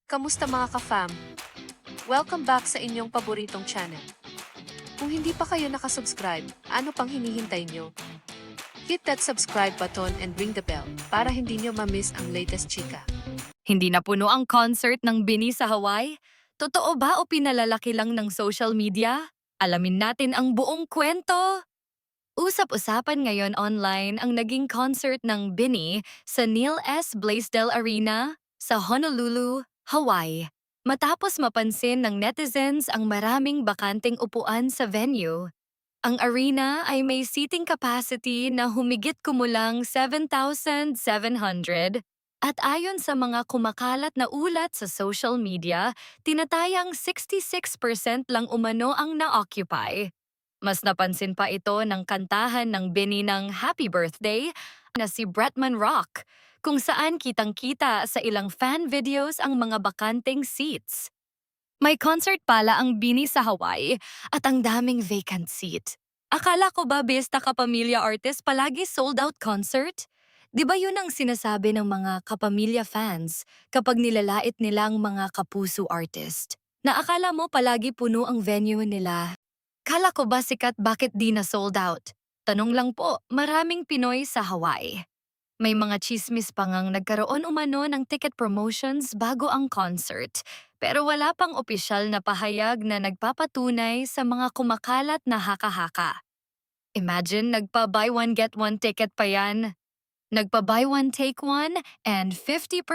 Kamusta mga ka-fam? Welcome back sa inyong paboritong channel. Kung hindi pa kayo nakasubscribe, ano pang hinihintay nyo? Hit that subscribe button and ring the bell para hindi nyo ma-miss ang latest chika. Hindi na puno ang concert ng Bini sa Hawaii? Totoo ba o pinalalaki lang ng social media? Alamin natin ang buong kwento! Usap-usapan ngayon online ang naging concert ng Bini sa Neil S. Blaisdell Arena sa Honolulu, Hawaii. Matapos mapansin ng netizens ang maraming bakanting upuan sa venue, ang arena ay may seating capacity na humigit kumulang 7,700 at ayon sa mga kumakalat na ulat sa social media, tinatayang 66% lang umano ang na-occupy. Mas napansin pa ito ng kantahan ng Bini ng Happy Birthday na si Bretman Rock, kung saan kitang-kita sa ilang fan videos ang mga bakanteng seats. May concert pala ang Bini sa Hawaii at ang daming vacant seat. Akala ko ba besta kapamilya artist palagi sold out concert? Di ba yun ang sinasabi ng mga kapamilya fans kapag nilalait nila ang mga kapuso artist? Na akala mo palagi puno ang venue nila. Kala ko ba sikat bakit di na sold out? Tanong lang po, maraming Pinoy sa Hawaii. May mga chismis pa ngang nagkaroon umano ng ticket promotions bago ang concert, pero wala pang opisyal na pahayag na nagpapatunay sa mga kumakalat na haka-haka. Imagine nagpa-buy one get one ticket pa yan. Nagpa-buy one take one and 50%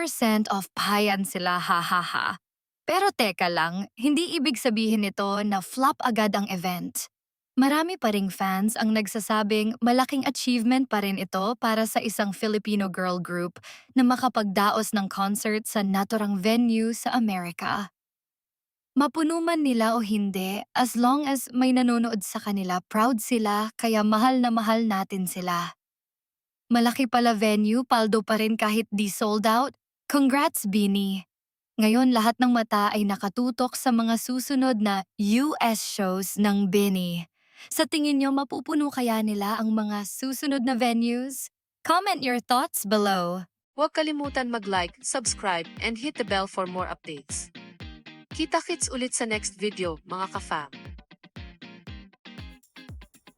off pa yan sila, ha. Pero teka lang, hindi ibig sabihin nito na flop agad ang event. Marami pa ring fans ang nagsasabing malaking achievement pa rin ito para sa isang Filipino girl group na makapagdaos ng concert sa naturang venue sa Amerika. Mapuno man nila o hindi, as long as may nanonood sa kanila, proud sila kaya mahal na mahal natin sila. Malaki pala venue, paldo pa rin kahit di sold out. Congrats, Bini! Ngayon lahat ng mata ay nakatutok sa mga susunod na US shows ng Bini. Sa tingin nyo mapupuno kaya nila ang mga susunod na venues? Comment your thoughts below. Huwag kalimutan mag-like, subscribe, and hit the bell for more updates. Kita-kits ulit sa next video, mga ka-fam.